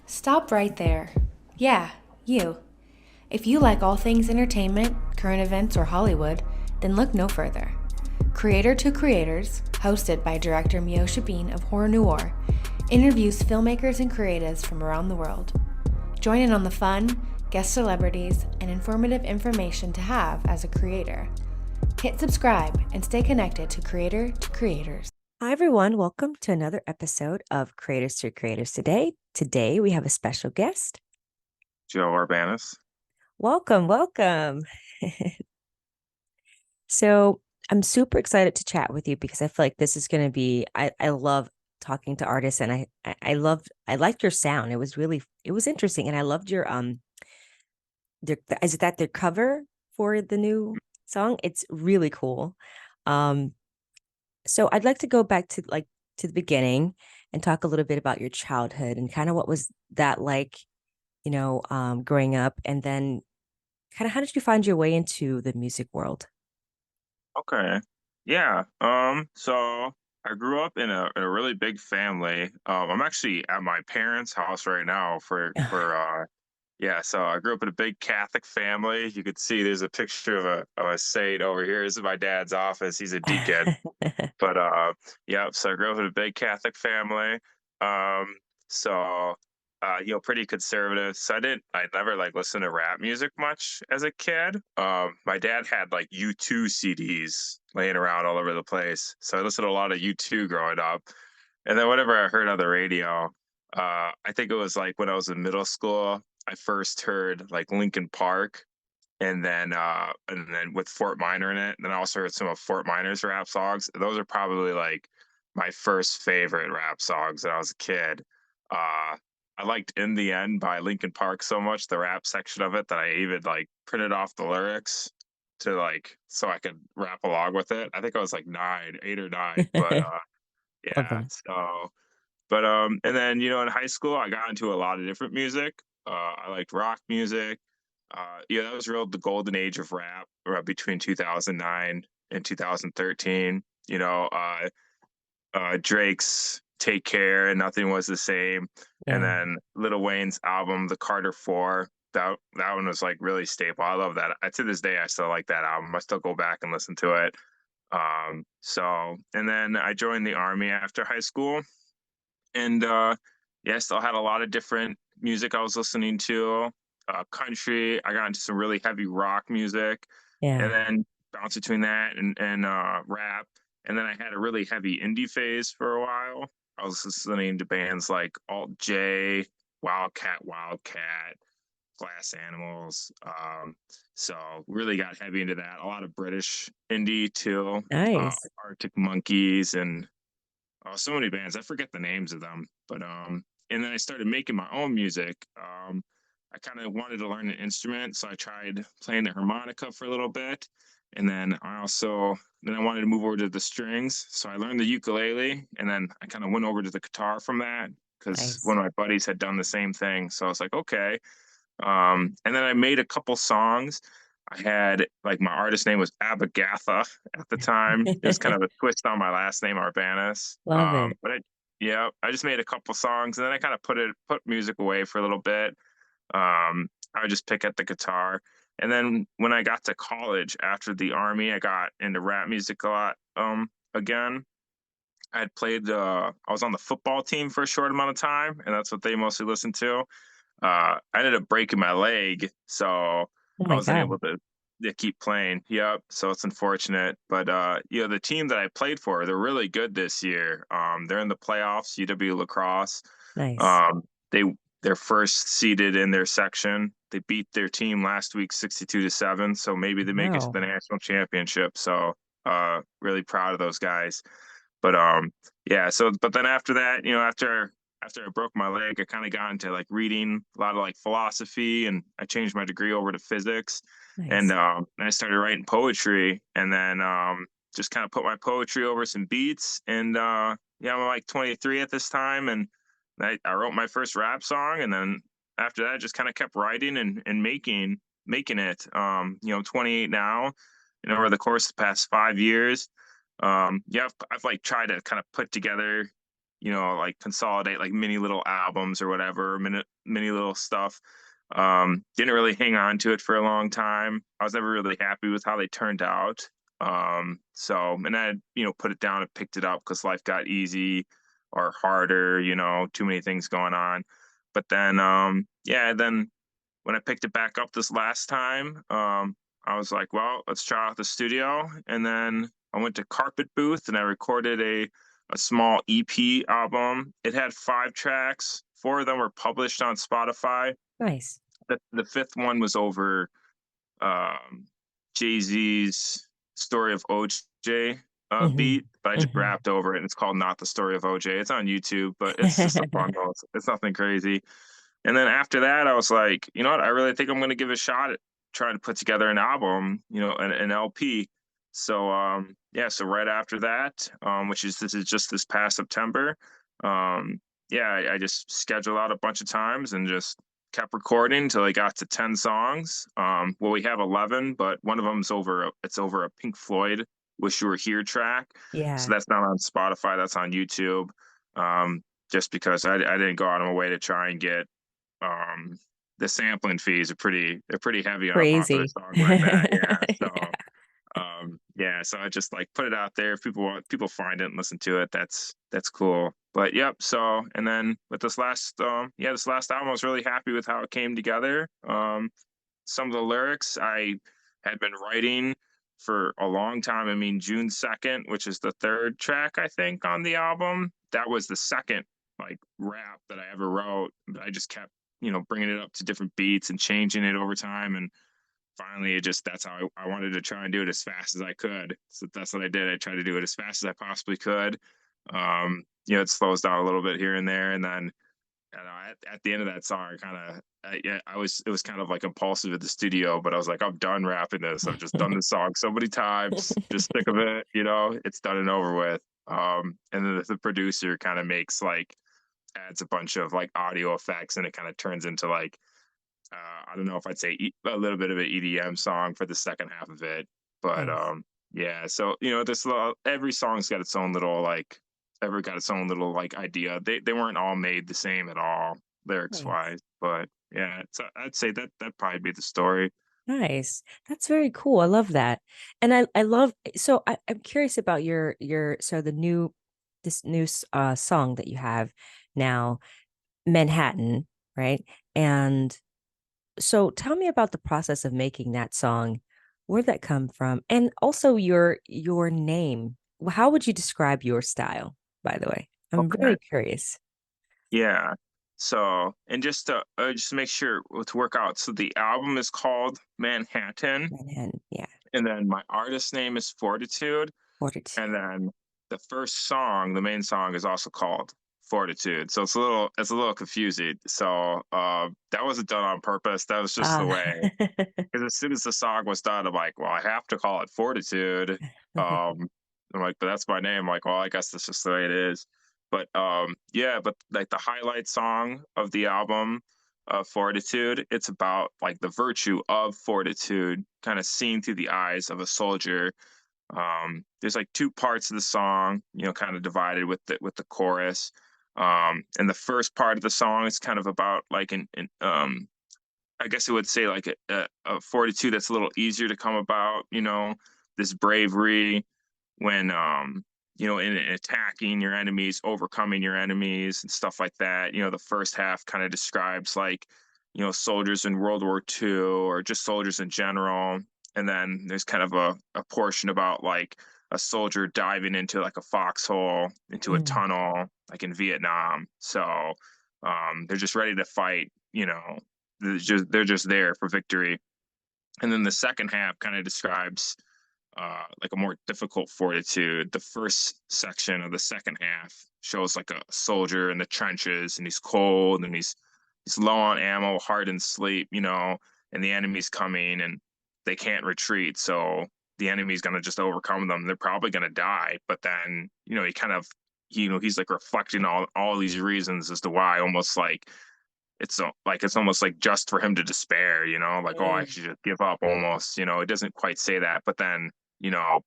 Stop right there. Yeah, you. If you like all things entertainment, current events, or Hollywood, then look no further. Creator to Creators, hosted by director Meosha of Horror Noir, interviews filmmakers and creatives from around the world. Join in on the fun, guest celebrities, and informative information to have as a creator. Hit subscribe and stay connected to Creator to Creators. Hi, everyone. Welcome to another episode of Creators to Creators today. Today, we have a special guest. Joe Urbanus. Welcome, welcome. So, I'm super excited to chat with you because I feel like this is going to be, I love talking to artists and I liked your sound. It was interesting. And I loved is it that their cover for the new song? It's really cool. Um, so I'd like to go back to the beginning and talk a little bit about your childhood and kind of what was that like, growing up, and then kind of how did you find your way into the music world? Okay. Yeah. So I grew up in a really big family. I'm actually at my parents' house right now for yeah, so I grew up in a big Catholic family. You could see there's a picture of a saint over here. This is my dad's office. He's a deacon. But yeah, so I grew up in a big Catholic family. Um, so pretty conservative. So I never like listened to rap music much as a kid. My dad had like U2 CDs laying around all over the place. So I listened to a lot of U2 growing up. And then whatever I heard on the radio, I think it was like when I was in middle school, I first heard like Linkin Park and then with Fort Minor in it. Then I also heard some of Fort Minor's rap songs. Those are probably like my first favorite rap songs when I was a kid. I liked "In the End" by Linkin Park so much, the rap section of it, that I even like printed off the lyrics to like so I could rap along with it. I think I was like 8 or 9, but Love yeah. that. And then in high school I got into a lot of different music. I liked rock music. Yeah, that was real the golden age of rap, between 2009 and 2013. Drake's "Take Care" and "Nothing Was the Same," and Yeah. then Lil Wayne's album "The Carter Four." That one was like really staple. I love that. To this day, I still like that album. I still go back and listen to it. And then I joined the army after high school, and yeah, I still had a lot of different music I was listening to. Country. I got into some really heavy rock music, and Yeah. then bounced between that and rap. And then I had a really heavy indie phase for a while. I was listening to bands like Alt J, Wildcat, Glass Animals. So really got heavy into that. A lot of British indie too. Nice. Arctic Monkeys and so many bands. I forget the names of them, but and then I started making my own music. I kind of wanted to learn an instrument, so I tried playing the harmonica for a little bit, and then I wanted to move over to the strings, so I learned the ukulele, and then I kind of went over to the guitar from that because Nice. one of my buddies had done the same thing. So I was like, okay. And then I made a couple songs. I had like my artist name was Abagatha at the time. It was kind of a twist on my last name, Urbanus. Love it. Yeah, I just made a couple songs and then I kind of put music away for a little bit. I would just pick at the guitar. And then when I got to college after the army, I got into rap music a lot again. I was on the football team for a short amount of time, and that's what they mostly listened to. I ended up breaking my leg, so Oh I my wasn't God. able to keep playing. Yep, so it's unfortunate. But the team that I played for, they're really good this year. They're in the playoffs, UW Lacrosse. Nice. Um, they're first seeded in their section. They beat their team last week 62-7, so maybe they make it to Wow. the national championship. So really proud of those guys. But yeah, but then after that, after I broke my leg, I kind of got into like reading a lot of like philosophy, and I changed my degree over to physics, and Nice. I started writing poetry, and then just kind of put my poetry over some beats, and yeah, I'm like 23 at this time, and I wrote my first rap song, and then after that, just kind of kept writing and making it. I'm 28 now, over the course of the past 5 years. Yeah, I've like tried to kind of put together like consolidate like mini little albums or whatever, mini little stuff. Didn't really hang on to it for a long time. I was never really happy with how they turned out. So, and I, put it down and picked it up because life got easy or harder, too many things going on. But then, yeah, then when I picked it back up this last time, I was like, well, let's try out the studio. And then I went to Carpet Booth and I recorded a small EP album. It had 5 tracks. 4 of them were published on Spotify. Nice. The fifth one was over Jay-Z's Story of OJ Hmm. beat, but I just Hmm. rapped over it. And it's called Not the Story of OJ. It's on YouTube, but it's just a bundle. It's nothing crazy. And then after that, I was like, you know what? I really think I'm going to give it a shot at trying to put together an album, an LP. So, yeah, so right after that, this is just this past September, yeah, I just scheduled out a bunch of times and just kept recording until I got to 10 songs. Well, we have 11, but one of them's it's over a Pink Floyd Wish You Were Here track. So Yeah, that's not on Spotify, that's on YouTube. Just because I didn't go out of my way to try and get um the sampling fees are pretty heavy on a popular crazy. song like that. Yeah. Yeah, So yeah, so I just like put it out there. If people find it and listen to it, that's cool. But yep, so and then with this last album, I was really happy with how it came together. Some of the lyrics I had been writing for a long time. I mean, June 2nd, which is the third track, I think, on the album, that was the second like rap that I ever wrote. I just kept, bringing it up to different beats and changing it over time. And finally, that's how I wanted to try and do it as fast as I could. So that's what I did. I tried to do it as fast as I possibly could. It slows down a little bit here and there. And then at the end of that song, yeah, it was kind of like impulsive at the studio, but I was like, I'm done rapping this. I've just done this song so many times, just sick of it, it's done and over with. And then the producer kind of adds a bunch of like audio effects and it kind of turns into like, I don't know if I'd say a little bit of an EDM song for the second half of it, but nice, yeah. So every song's got its own little like, ever got its own little like idea. They weren't all made the same at all, lyrics nice. wise. But yeah, I'd say that probably be the story. Nice. That's very cool. I love that. And I love so I'm curious about your so the new this new song that you have now, Manhattan, right? And so tell me about the process of making that song. Where'd that come from? And also your name. How would you describe your style, by the way? I'm Okay. very curious. Yeah. So, and just to make sure to work out. So the album is called Manhattan, Manhattan, yeah. and then my artist name is Fortitude. Fortitude. And then the first song, the main song, is also called Fortitude. So it's a little confusing. So that wasn't done on purpose. That was just the Ah. way. Because as soon as the song was done, I'm like, well, I have to call it Fortitude. Um, I'm like, but that's my name. I'm like, well, I guess that's just the way it is. But yeah, but like the highlight song of the album, Fortitude, it's about like the virtue of fortitude, kind of seen through the eyes of a soldier. There's like 2 parts of the song, kind of divided with the chorus. And the first part of the song is kind of about like an I guess it would say like a fortitude that's a little easier to come about, this bravery when in attacking your enemies, overcoming your enemies and stuff like that. The first half kind of describes like, soldiers in World War II or just soldiers in general. And then there's kind of a portion about like a soldier diving into like a foxhole, into a Mm, tunnel, like in Vietnam. So they're just ready to fight, they're just there for victory. And then the second half kind of describes like a more difficult fortitude. The first section of the second half shows like a soldier in the trenches and he's cold and he's low on ammo, hard in sleep, and the enemy's coming and they can't retreat. So the enemy's gonna just overcome them. They're probably gonna die. But then, he kind of he's like reflecting all these reasons as to why, almost like it's almost like just for him to despair, like, oh, I mm, should just give up almost, it doesn't quite say that, but then,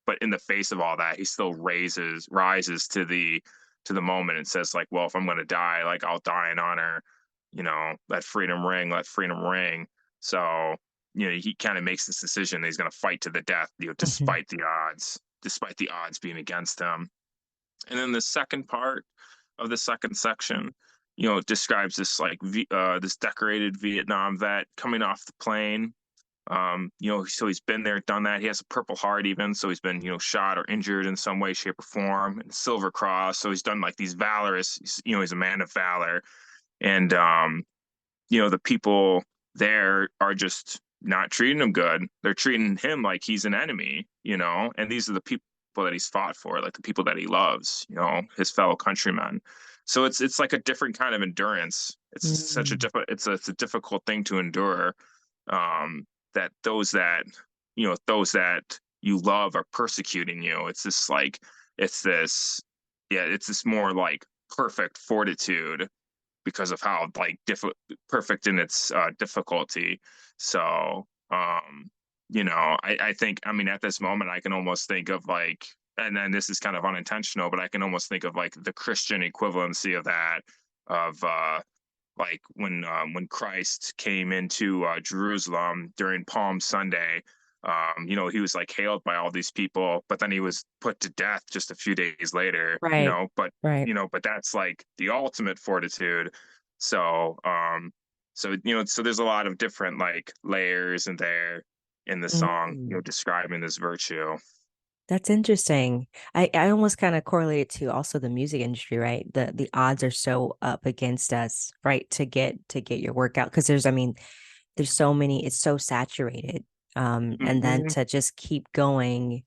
but in the face of all that, he still rises to the to the moment and says like, well, if I'm going to die, like I'll die in honor, let freedom ring, let freedom ring. So, he kind of makes this decision that he's going to fight to the death, Mhm. despite the odds being against him. And then the second part of the second section, describes this like this decorated Vietnam vet coming off the plane. So he's been there, done that. He has a Purple Heart even, so he's been, shot or injured in some way, shape, or form. And Silver Cross, so he's done like these valorous. He's a man of valor, and the people there are just not treating him good. They're treating him like he's an enemy, and these are the people that he's fought for, like the people that he loves, his fellow countrymen. So it's like a different kind of endurance. Mm. It's a difficult thing to endure. That those that you love are persecuting you. It's this it's this more like perfect fortitude because of how like perfect in its difficulty. So, I think, I mean, at this moment, I can almost think of like, and then this is kind of unintentional, but I can almost think of like the Christian equivalency of that, of like when Christ came into Jerusalem during Palm Sunday. He was like hailed by all these people, but then he was put to death just a few days later. Right. Right. But that's like the ultimate fortitude. So, so there's a lot of different like layers in there in the song, Mm. describing this virtue. That's interesting. I almost kind of correlate it to also the music industry, right? The odds are so up against us, right? To get your workout. Because there's, I mean, there's so many, it's so saturated. And then Hmm. to just keep going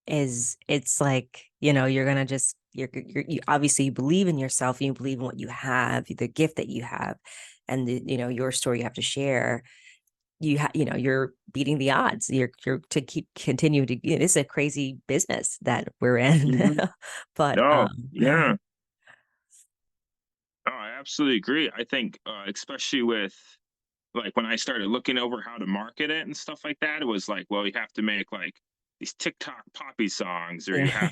is it's like, you're gonna just you obviously you believe in yourself and you believe in what you have, the gift that you have, and your story you have to share. You're beating the odds. You're to keep continue to it's a crazy business that we're in. Hmm. But No, yeah. Oh, I absolutely agree. I think, especially with like when I started looking over how to market it and stuff like that, it was like, well, you have to make like these TikTok poppy songs, or yeah.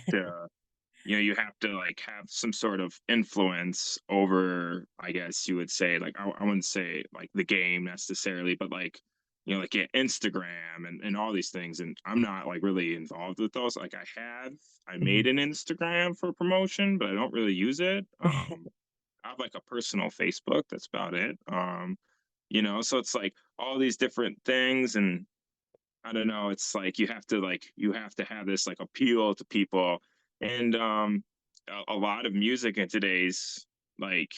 you have to like have some sort of influence over, I guess you would say, like, I wouldn't say like the game necessarily, but like, like yeah, Instagram and all these things. And I'm not like really involved with those. Like I made Mhm. an Instagram for promotion, but I don't really use it. I have like a personal Facebook. That's about it. So it's like all these different things, and I don't know, it's like you have to have this like appeal to people. And a lot of music in today's like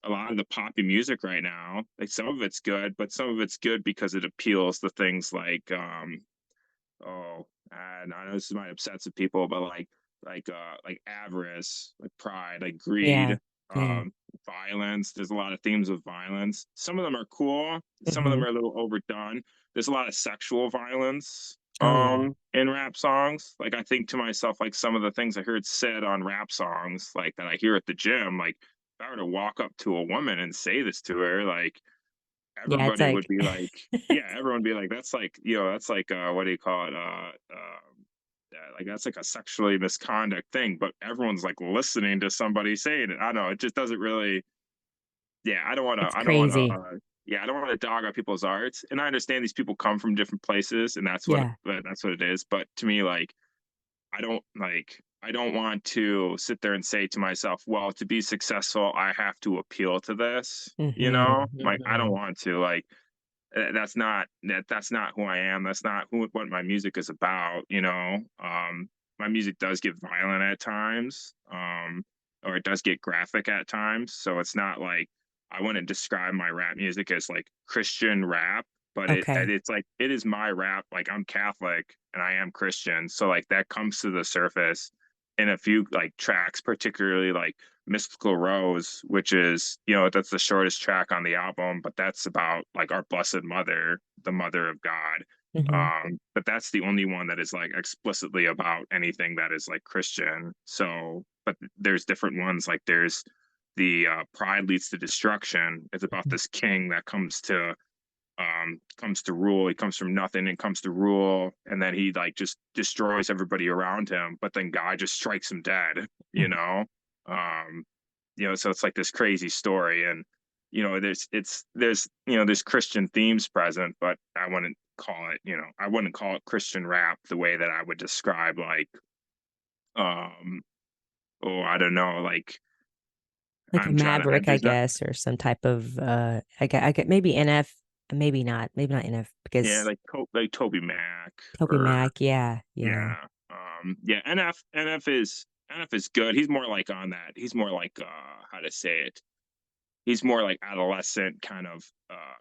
a lot of the poppy music right now, like some of it's good, but some of it's good because it appeals to things like oh, and I know this might upset some people, but like avarice, like pride, like Yeah. greed, Yeah. um, violence. There's a lot of themes of violence. Some of them are cool. Some of them Hmm. are a little overdone. There's a lot of sexual violence Oh yeah. in rap songs. Like I think to myself, like some of the things I heard said on rap songs, like that I hear at the gym, like if I were to walk up to a woman and say this to her, like Yeah, it's everybody would like be like, yeah, everyone would be like, that's like, that's like, what do you call it? Like that's like a sexually misconduct thing, but everyone's like listening to somebody saying it. I don't know. It just doesn't really, yeah, it's I don't want to, crazy. yeah, I don't want to dog on people's arts. And I understand these people come from different places and Yeah. that's what it is. But to me, like, I don't want to sit there and say to myself, well, to be successful, I have to appeal to this, Hmm. like I don't Hmm. want to like that's not who I am. That's not what my music is about. My music does get violent at times, or it does get graphic at times. So it's not like I wouldn't describe my rap music as like Christian rap, but Okay. it's like it is my rap. Like I'm Catholic and I am Christian, so like that comes to the surface in a few like tracks, particularly like Mystical Rose, which is, that's the shortest track on the album, but that's about like our Blessed Mother, the Mother of God. Hmm. But that's the only one that is like explicitly about anything that is like Christian. So, but there's different ones. Like there's the Pride Leads to Destruction. It's about this king that comes to rule. He comes from nothing and comes to rule, and then he like just destroys everybody around him, but then God just strikes him dead, you know. Um, so it's like this crazy story, and there's Christian themes present, but I wouldn't call it Christian rap the way that I would describe like um oh, I don't know, like Like a I'm trying to Maverick, I there's not guess, or some type of I get maybe NF, maybe not NF yeah, because like Toby Mac Toby or Mac, yeah, yeah, yeah. Yeah, NF is good. He's more like on that. He's more like how to say it. He's more like adolescent kind of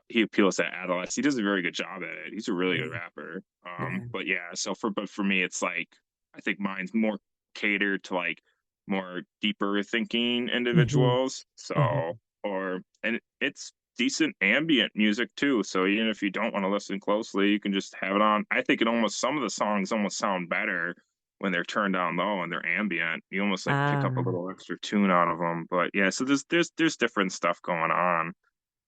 he appeals to adolescents. He does a very good job at it. He's a really good yeah, rapper. yeah. But yeah, but for me it's like I think mine's more catered to like more deeper thinking Mm-hmm. individuals. Mm-hmm. And it's decent ambient music too. So even if you don't want to listen closely, you can just have it on. I think some of the songs almost sound better when they're turned down low and they're ambient. You almost like pick up a Ah, little extra tune out of them. But yeah, so there's different stuff going on.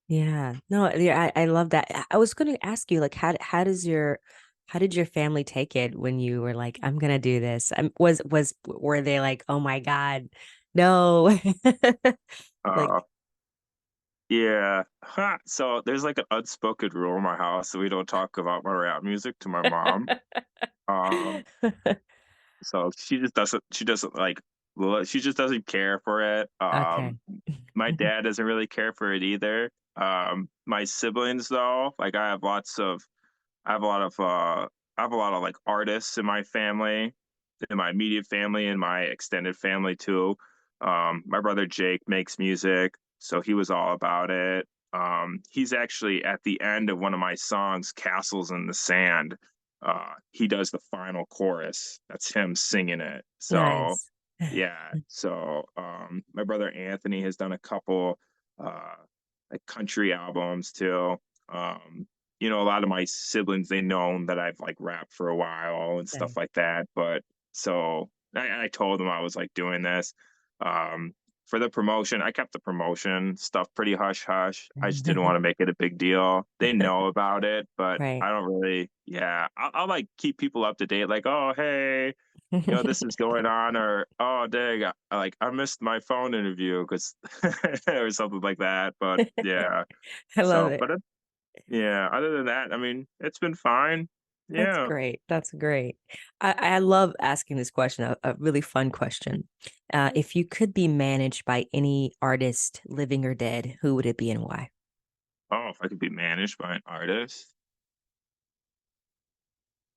yeah. No, yeah, I love that. I was going to ask you, like, how did your family take it when you were like, I'm gonna do this? Were they like, oh my God, no? Like, Uh, yeah. Ha. So there's like an unspoken rule in my house that we don't talk about my rap music to my mom. Um, so she doesn't like she just doesn't care for it. okay. My dad doesn't really care for it either. My siblings though, like I have a lot of I have a lot of like artists in my family, in my immediate family and my extended family too. My brother Jake makes music, so he was all about it. He's actually at the end of one of my songs, Castles in the Sand. He does the final chorus. That's him singing it. So Nice. yeah. So my brother Anthony has done a couple uh like country albums too. Um, a lot of my siblings, they know that I've like rapped for a while and stuff Right. like that. But so I told them I was like doing this. Um, for the promotion, I kept the promotion stuff pretty hush hush. I just didn't want to make it a big deal. They know about it, but Right. I don't really, yeah, I'll like keep people up to date, like, oh, hey, this is going on, or oh, dang, I missed my phone interview because or something like that. But yeah, I love so, it. yeah, other than that, I mean, it's been fine. That's Yeah. great. That's great. I love asking this question, a really fun question. If you could be managed by any artist, living or dead, who would it be and why? Oh, if I could be managed by an artist,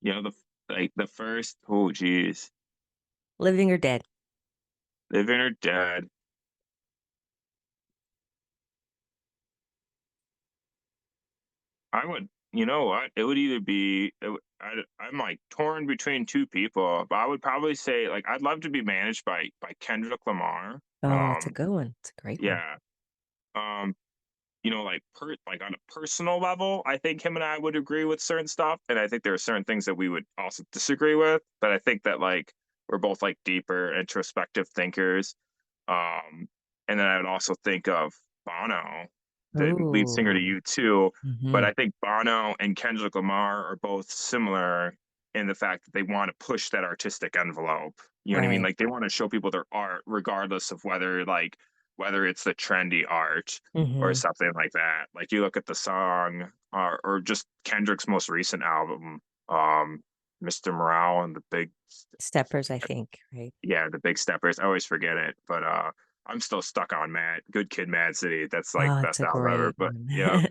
the first, oh, geez, Living or dead? living or dead. I would, you know what? It would either be, I'm like torn between two people, but I would probably say like I'd love to be managed by Kendrick Lamar. Oh, it's a good one. It's a great one. Yeah. Um, like on a personal level, I think him and I would agree with certain stuff, and I think there are certain things that we would also disagree with. But I think that like we're both like deeper introspective thinkers. Um, and then I would also think of Bono, the lead singer to Oh, U2. But hmm, I think Bono and Kendrick Lamar are both similar in the fact that they want to push that artistic envelope. You know what I mean? right. Like they want to show people their art, regardless of whether it's the trendy art or Hmm. something like that. Like you look at the song or just Kendrick's most recent album, Mr. Morale and the Big Steppers, I think, right? yeah, the Big Steppers. I always forget it, but I'm still stuck on Good Kid, Mad City. That's like Oh, it's best a album ever. great But one. yeah,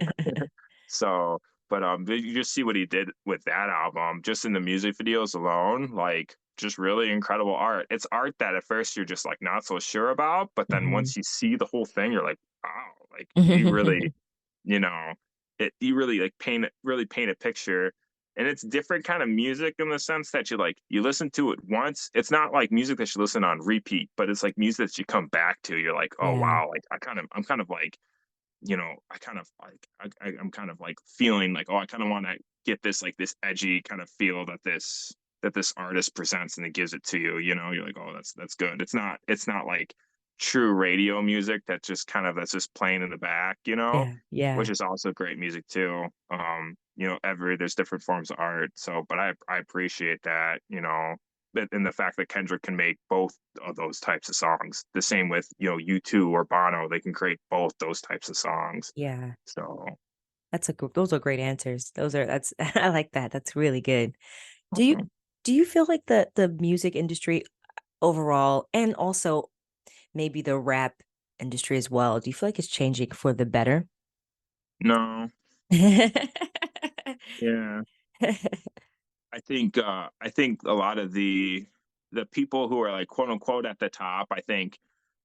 so you just see what he did with that album, just in the music videos alone, like just really incredible art. It's art that at first you're just like not so sure about, but then Hmm. once you see the whole thing, you're like, wow, like he really, you know, you really like paint a picture. And it's different kind of music in the sense that you listen to it once. It's not like music that you listen on repeat, but it's like music that you come back to. You're like, oh Yeah, wow, like I'm kind of like I kind of like I'm kind of like feeling like, oh, I kind of want to get this like this edgy kind of feel that this artist presents and it gives it to you. You're like, oh, that's good. It's not like true radio music that's just playing in the back, yeah, which yeah. is also great music too. There's different forms of art. So, but I appreciate that. in the fact that Kendrick can make both of those types of songs. The same with, U2 or Bono, they can create both those types of songs. Yeah. So, Those are great answers. That's I like that. That's really good. Do you mhm. do you feel like the music industry overall, and also maybe the rap industry as well, do you feel like it's changing for the better? No, yeah. I think a lot of the people who are like quote unquote at the top, I think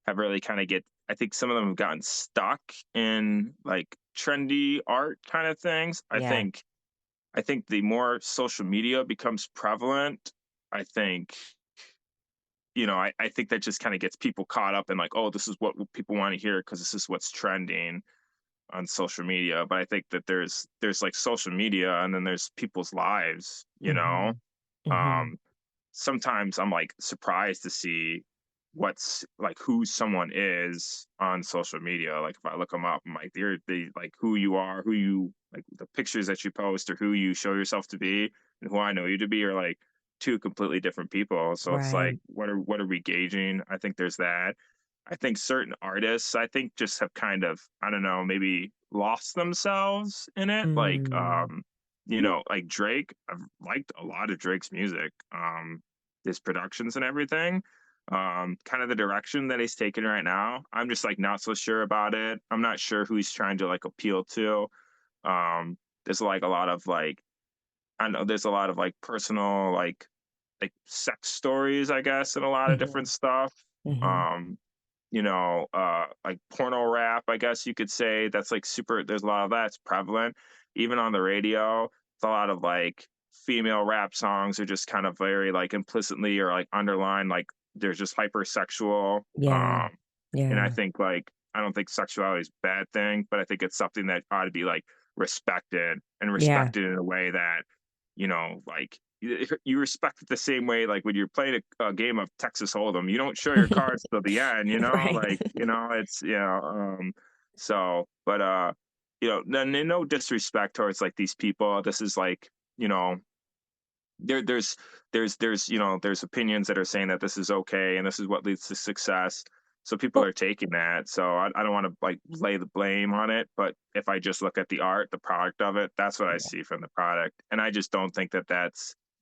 have really kind of get I think some of them have gotten stuck in like trendy art kind of things. Yeah. I think the more social media becomes prevalent, I think, I think that just kind of gets people caught up in like, oh, this is what people want to hear because this is what's trending on social media. But I think that there's like social media and then there's people's lives, Hmm. Hmm. um, sometimes I'm like surprised to see what's like who someone is on social media. Like if I look them up, I'm like they like who you are, who you like the pictures that you post or who you show yourself to be and who I know you to be are like two completely different people. So it's like Right. what are we gauging? I think there's that. I think certain artists I think just have kind of I don't know, maybe lost themselves in it. Like Mm. like Drake, I've liked a lot of Drake's music, his productions and everything. Kind of the direction that he's taken right now, I'm just like not so sure about it. I'm not sure who he's trying to like appeal to. There's like a lot of like I know there's a lot of like personal like sex stories, I guess, and a lot of different Hmm. stuff. Hmm. Um, like porno rap, I guess you could say. That's like super, there's a lot of that's prevalent. Even on the radio, it's a lot of like female rap songs are just kind of very like implicitly or like underlined, like they're just hypersexual. Yeah. And I Yeah. think like, I don't think sexuality is a bad thing, but I think it's something that ought to be like respected and Yeah. respected in a way that, like you respect it the same way like when you're playing a game of Texas Hold'em, you don't show your cards till the end, Right. like it's so but no disrespect towards like these people. This is like there there's opinions that are saying that this is okay and this is what leads to success. So people Well, are taking that. So I don't want to like lay the blame on it, but if I just look at the art, the product of it, that's what I yeah. see from the product. And I just don't think that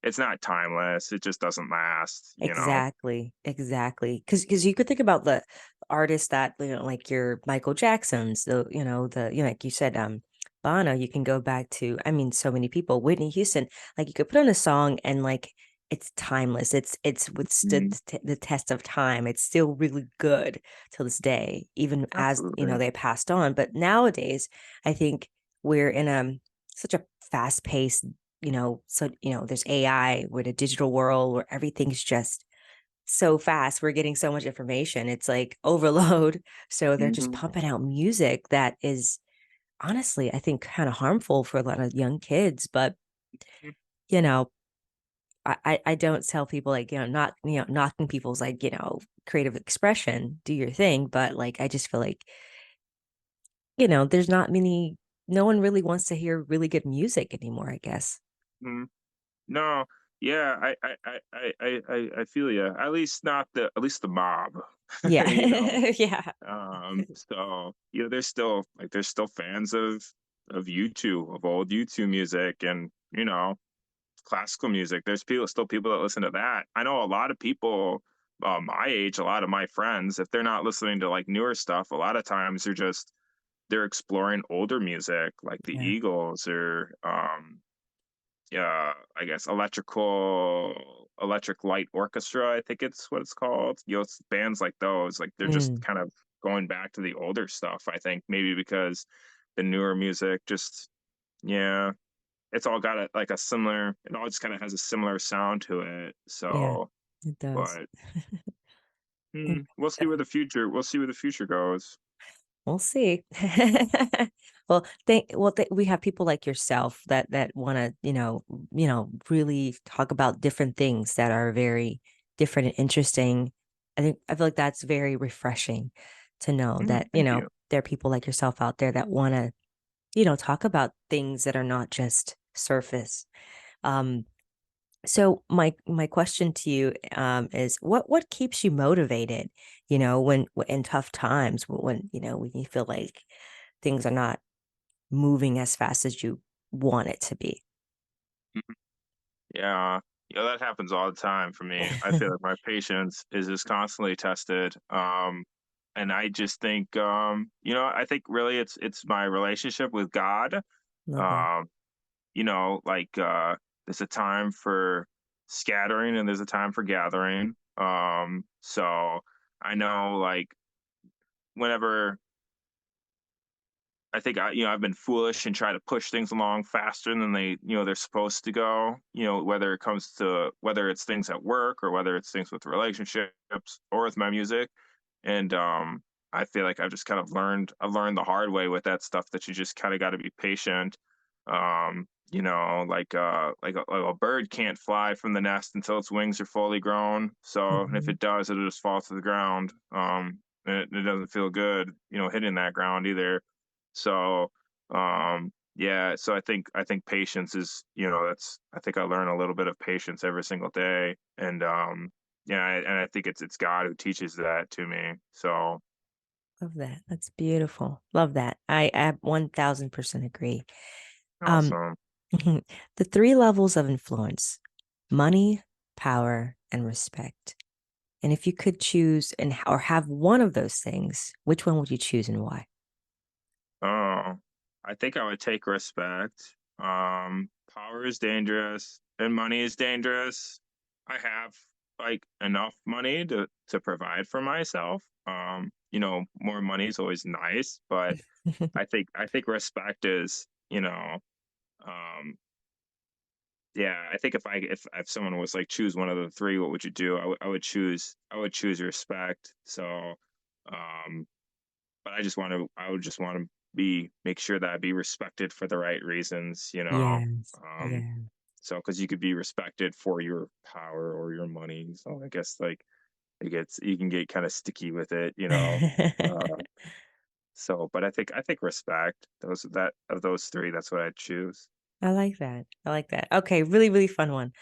it's not timeless. It just doesn't last. Exactly, exactly. Because you could think about the artists that like your Michael Jacksons, like you said, Bono. You can go back to, I mean, so many people. Whitney Houston, like you could put on a song and like it's timeless. It's withstood Mhm. the test of time. It's still really good till this day, even as Absolutely. they passed on. But nowadays, I think we're in such a fast paced, so there's AI, we're in a digital world where everything's just so fast, we're getting so much information, it's like overload. So they're just Hmm. pumping out music that is honestly, I think, kind of harmful for a lot of young kids. But you know I don't tell people, like, not knocking people's, like, creative expression, do your thing, but like I just feel like there's not many, no one really wants to hear really good music anymore, I guess. Hmm. No, yeah, I feel you. At least the mob, Yeah. you know. Yeah. So there's still fans of U2, of old U2 music, and classical music. There's still people that listen to that. I know a lot of people my age, a lot of my friends, if they're not listening to like newer stuff, a lot of times they're exploring older music, like the Yeah. Eagles or I guess electric light orchestra, I think it's what it's called. It's bands like those, like they're just Mm, kind of going back to the older stuff, I think, maybe because the newer music just yeah, it's all got a similar, it all just kind of has a similar sound to it. yeah, So, it does. but It does. we'll see where the future goes. We'll see. We have people like yourself that want to, really talk about different things that are very different and interesting. I feel like that's very refreshing to know that, Thank you. there are people like yourself out there that want to, talk about things that are not just surface. Um, So my question to you is what keeps you motivated, when in tough times, when when you feel like things are not moving as fast as you want it to be. Mhm. Yeah. Yeah, that happens all the time for me. I feel like my patience is just constantly tested. And I just think, I think really it's my relationship with God. Love that. Um, like there's a time for scattering and there's a time for gathering. So I know like whenever I think I've been foolish and try to push things along faster than they're supposed to go. Whether it's things at work or whether it's things with relationships or with my music. And I feel like I've learned the hard way with that stuff that you just kind of got to be patient. Like a bird can't fly from the nest until its wings are fully grown. So and if Mhm. it does, it'll just fall to the ground. And it doesn't feel good, hitting that ground either. So, yeah, so I think patience is, that's I think I learn a little bit of patience every single day, and yeah, and I think it's God who teaches that to me. So Love that. That's beautiful. Love that. I 1000% agree. Um, awesome. the three levels of influence: money, power, and respect. And if you could choose or have one of those things, which one would you choose and why? Oh, I think I would take respect. Power is dangerous and money is dangerous. I have like enough money to provide for myself. More money is always nice, but I think respect is, um, yeah, I think if someone was like choose one of the three, what would you do? I would choose respect. So, um, but I would just want to make sure that I be respected for the right reasons, you know. Yes. Um, Yeah. so because you could be respected for your power or your money. So I guess like you can get kind of sticky with it, you know. Uh, so, but I think respect. Those three, that's what I'd choose. I like that. I like that. Okay, really, really fun one.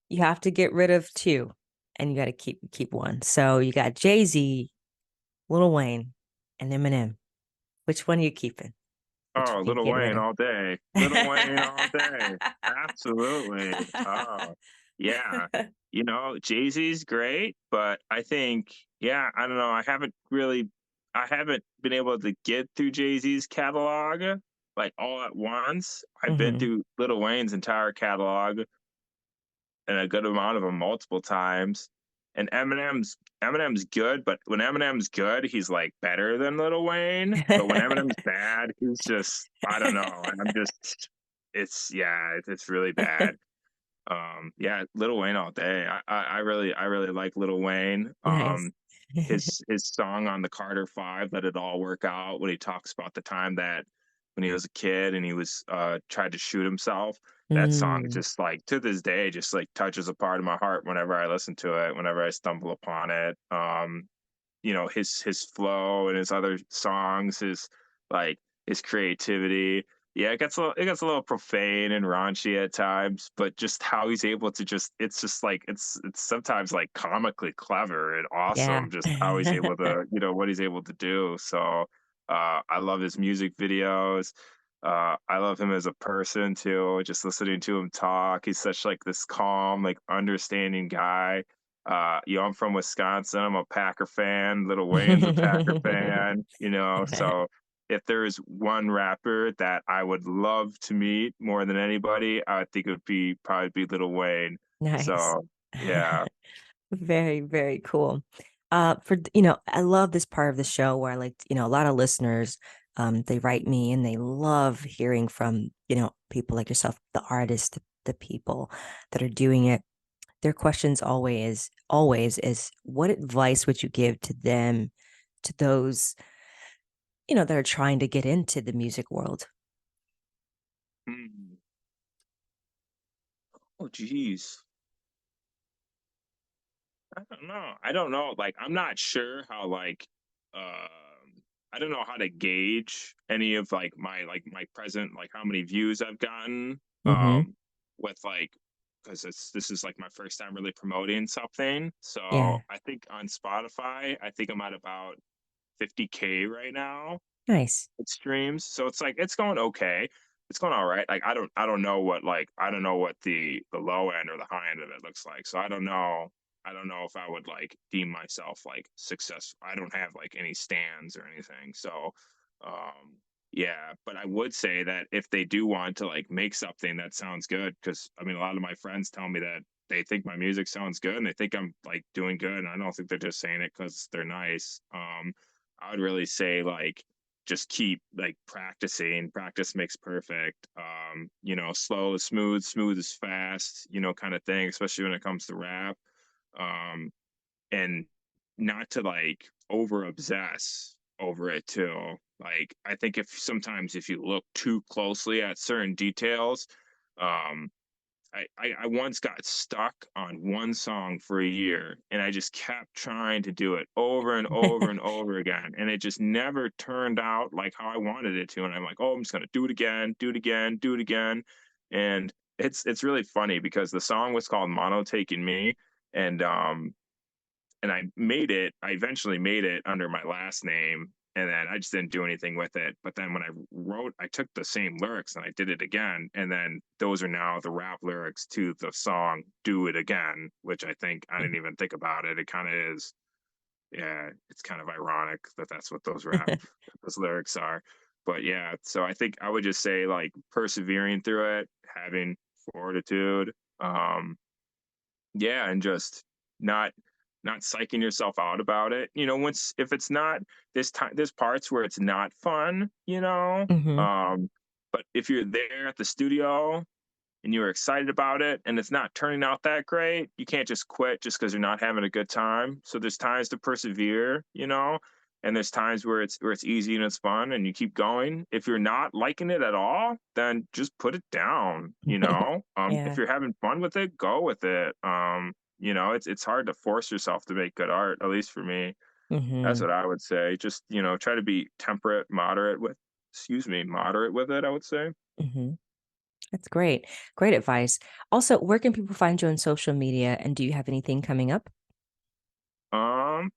You have to get rid of two, and you got to keep one. So you got Jay-Z, Lil Wayne, and Eminem. Which one are you keeping? Which Oh, one are you Little getting rid Wayne of? all day. Little Wayne all day. Absolutely. Oh, yeah. Jay-Z's great, but I think, yeah, I don't know. I haven't been able to get through Jay-Z's catalog like all at once. I've been Hmm. through Little Wayne's entire catalog and a good amount of them multiple times. And Eminem's good, but when Eminem's good, he's like better than Lil Wayne. But when Eminem's bad, he's just I don't know. I'm just it's yeah, it's really bad. Yeah, Lil Wayne all day. I really like Lil Wayne. Nice. His song on the Carter Five, "Let It All Work Out," when he talks about the time that when he was a kid and he was tried to shoot himself. That song Mm. just like to this day just like touches a part of my heart whenever I listen to it, whenever I stumble upon it. His flow and his other songs, like his creativity. Yeah, it gets a little profane and raunchy at times, but just how he's able to just it's just like it's sometimes like comically clever and Yeah. awesome just how he's able to, what he's able to do. So I love his music videos. I love him as a person too, just listening to him talk. He's such like this calm, like understanding guy. I'm from Wisconsin. I'm a Packer fan. Little Wayne's a Packer fan, so if there is one rapper that I would love to meet more than anybody, I think it would probably be Little Wayne. Nice. So yeah. Very, very cool. I love this part of the show where I like, a lot of listeners, they write me and they love hearing from, people like yourself, the artists, the people that are doing it. Their questions always is what advice would you give to them, to those, that are trying to get into the music world? Hmm. Oh geez. I don't know. I don't know. Like I'm not sure how I don't know how to gauge any of like my present like how many views I've gotten Mm-hmm. with like because this is like my first time really promoting something. So Yeah. I think on Spotify, I think I'm at about 50K right now. Nice. It streams. So it's like it's going okay. It's going all right. Like I don't know what I don't know what the low end or the high end of it looks like. So I don't know. I don't know if I would like deem myself like successful. I don't have like any stands or anything. So um yeah, but I would say that if they do want to like make something that sounds good, because I mean a lot of my friends tell me that they think my music sounds good and they think I'm like doing good, and I don't think they're just saying it because they're nice. I would really say like just keep like practicing. Practice makes perfect. Slow is smooth, smooth is fast, kind of thing, especially when it comes to rap. Um, and not to like over obsess over it too. Like I think if sometimes if you look too closely at certain details, um, I once got stuck on one song for a year and I just kept trying to do it over and over and over again. And it just never turned out like how I wanted it to. And I'm like, oh, I'm just gonna do it again, do it again, do it again. And it's really funny because the song was called Mono Taking Me. And I eventually made it under my last name, and then I just didn't do anything with it. But then when I took the same lyrics and I did it again, and then those are now the rap lyrics to the song Do It Again, which I think I didn't even think about it. It kind of is, yeah, it's kind of ironic that that's what those lyrics are. But yeah, so I think I would just say like persevering through it, having fortitude, um, yeah, and just not not psyching yourself out about it. Once if it's not this time, there's parts where it's not fun, Hmm. but if you're there at the studio and you're excited about it and it's not turning out that great, you can't just quit just because you're not having a good time. So there's times to persevere, and there's times where it's easy and it's fun and you keep going. If you're not liking it at all, then just put it down, if Yeah. you're having fun with it, go with it. It's hard to force yourself to make good art, at least for me. That's Hmm. what I would say. Just, try to be moderate with it, I would say. Hmm. That's great. Great advice. Also, where can people find you on social media? And do you have anything coming up?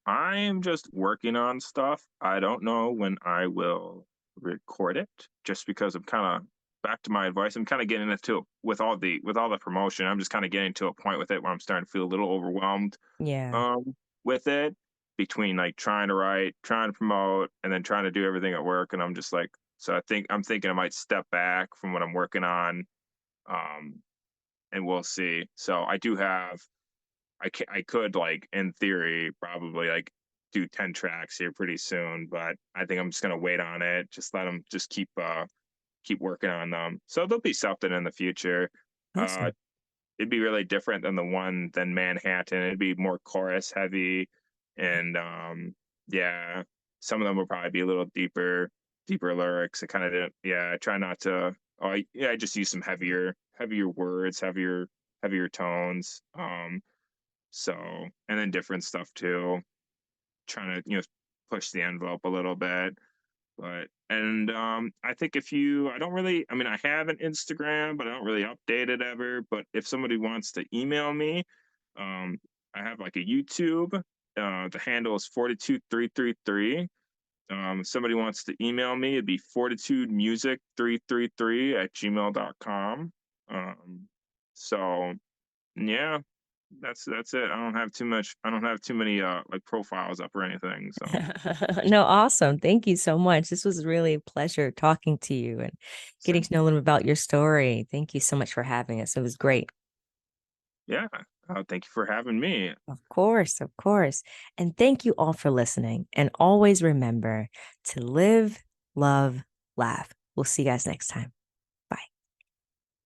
I am just working on stuff. I don't know when I will record it, just because I'm kind of back to my advice. I'm kind of getting into with all the promotion. I'm just kind of getting to a point with it where I'm starting to feel a little overwhelmed Yeah. um with it, between like trying to write, trying to promote, and then trying to do everything at work. And I'm just like, so I'm thinking I might step back from what I'm working on, um, and we'll see. So I could like in theory probably like do 10 tracks here pretty soon, but I think I'm just gonna wait on it. Just let them just keep working on them. So there'll be something in the future. Uh, Awesome. it'd be really different than Manhattan. It'd be more chorus heavy, and yeah, some of them will probably be a little deeper lyrics. I kind of didn't. Yeah, I try not to. I just use some heavier words, heavier tones. So, and then different stuff too, trying to, push the envelope a little bit. But, and I think I don't really, I mean, I have an Instagram, but I don't really update it ever. But if somebody wants to email me, um, I have like a YouTube. The handle is Fortitude333. If somebody wants to email me, it'd be fortitudemusic333 at gmail.com. So yeah, that's it. I don't have too many like profiles up or anything. So No, awesome. Thank you so much. This was really a pleasure talking to you and getting same. to know a little bit about your story. Thank you so much for having us. It was great. Yeah. Thank you for having me. Of course, of course. And thank you all for listening. And always remember to live, love, laugh. We'll see you guys next time.